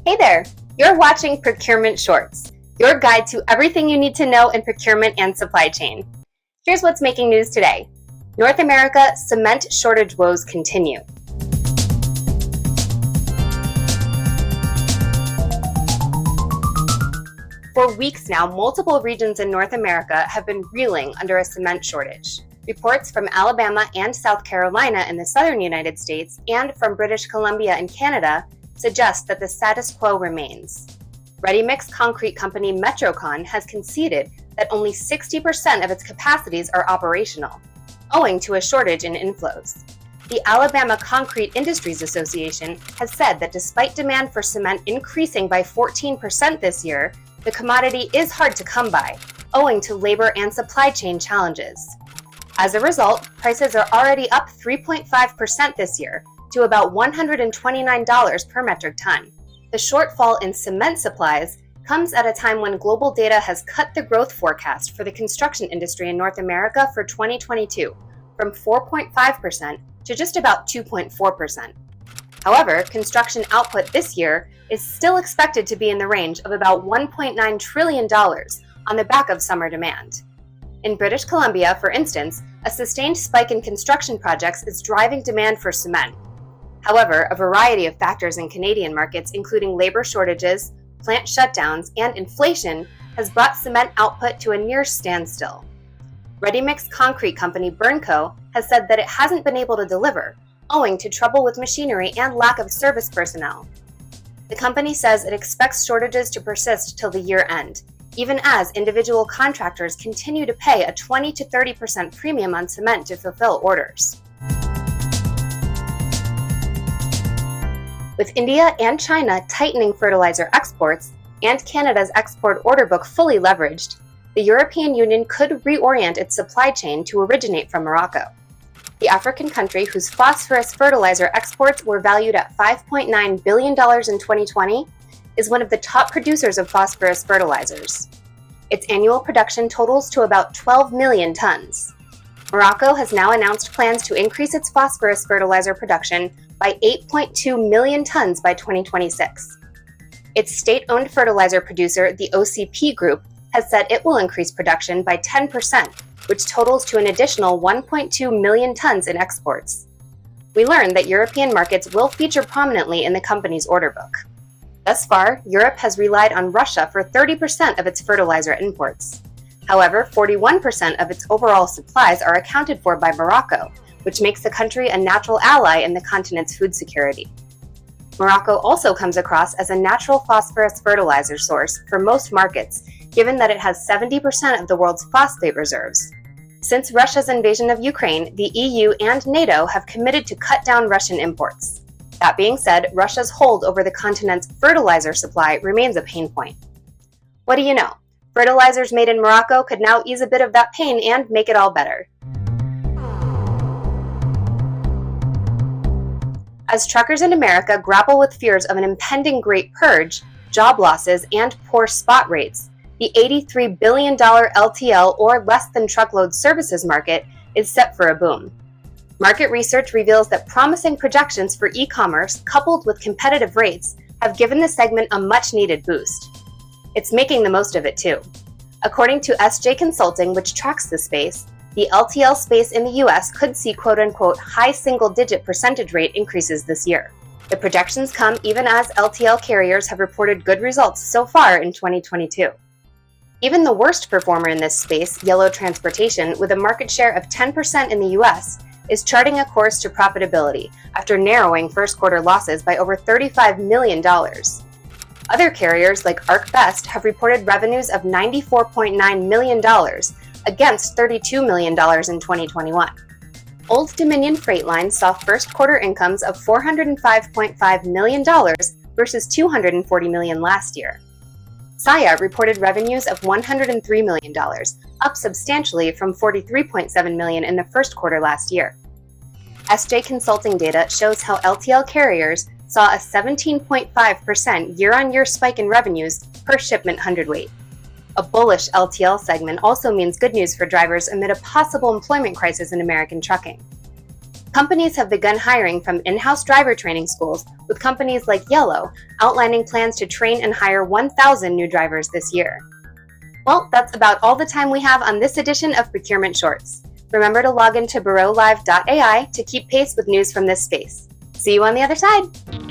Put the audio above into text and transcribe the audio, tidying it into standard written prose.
Hey there! You're watching Procurement Shorts, your guide to everything you need to know in procurement and supply chain. Here's what's making news today. North America cement shortage woes continue. For weeks now, multiple regions in North America have been reeling under a cement shortage. Reports from Alabama and South Carolina in the southern United States and from British Columbia and Canada suggest that the status quo remains. Ready-mix concrete company Metrocon has conceded that only 60% of its capacities are operational, owing to a shortage in inflows. The Alabama Concrete Industries Association has said that despite demand for cement increasing by 14% this year, the commodity is hard to come by, owing to labor and supply chain challenges. As a result, prices are already up 3.5% this year, to about $129 per metric ton. The shortfall in cement supplies comes at a time when global data has cut the growth forecast for the construction industry in North America for 2022 from 4.5% to just about 2.4%. However, construction output this year is still expected to be in the range of about $1.9 trillion on the back of summer demand. In British Columbia, for instance, a sustained spike in construction projects is driving demand for cement. However, a variety of factors in Canadian markets, including labor shortages, plant shutdowns, and inflation, has brought cement output to a near standstill. Ready-mix concrete company Burnco has said that it hasn't been able to deliver, owing to trouble with machinery and lack of service personnel. The company says it expects shortages to persist till the year end, even as individual contractors continue to pay a 20 to 30% premium on cement to fulfill orders. With India and China tightening fertilizer exports and Canada's export order book fully leveraged, the European Union could reorient its supply chain to originate from Morocco. The African country, whose phosphorus fertilizer exports were valued at $5.9 billion in 2020, is one of the top producers of phosphorus fertilizers. Its annual production totals to about 12 million tons. Morocco has now announced plans to increase its phosphorus fertilizer production by 8.2 million tons by 2026. Its state-owned fertilizer producer, the OCP Group, has said it will increase production by 10%, which totals to an additional 1.2 million tons in exports. We learned that European markets will feature prominently in the company's order book. Thus far, Europe has relied on Russia for 30% of its fertilizer imports. However, 41% of its overall supplies are accounted for by Morocco, which makes the country a natural ally in the continent's food security. Morocco also comes across as a natural phosphorus fertilizer source for most markets, given that it has 70% of the world's phosphate reserves. Since Russia's invasion of Ukraine, the EU and NATO have committed to cut down Russian imports. That being said, Russia's hold over the continent's fertilizer supply remains a pain point. What do you know? Fertilizers made in Morocco could now ease a bit of that pain and make it all better. As truckers in America grapple with fears of an impending great purge, job losses, and poor spot rates, the $83 billion LTL or less-than-truckload services market is set for a boom. Market research reveals that promising projections for e-commerce, coupled with competitive rates, have given the segment a much-needed boost. It's making the most of it too. According to SJ Consulting, which tracks the space, the LTL space in the US could see quote-unquote high single-digit percentage rate increases this year. The projections come even as LTL carriers have reported good results so far in 2022. Even the worst performer in this space, Yellow Transportation, with a market share of 10% in the US, is charting a course to profitability after narrowing first quarter losses by over $35 million. Other carriers like ArcBest have reported revenues of $94.9 million against $32 million in 2021. Old Dominion Freight Line saw first quarter incomes of $405.5 million versus $240 million last year. Saia reported revenues of $103 million, up substantially from $43.7 million in the first quarter last year. SJ Consulting data shows how LTL carriers saw a 17.5% year-on-year spike in revenues per shipment hundredweight. A bullish LTL segment also means good news for drivers amid a possible employment crisis in American trucking. Companies have begun hiring from in-house driver training schools, with companies like Yellow outlining plans to train and hire 1,000 new drivers this year. Well, that's about all the time we have on this edition of Procurement Shorts. Remember to log into bureaulive.ai to keep pace with news from this space. See you on the other side!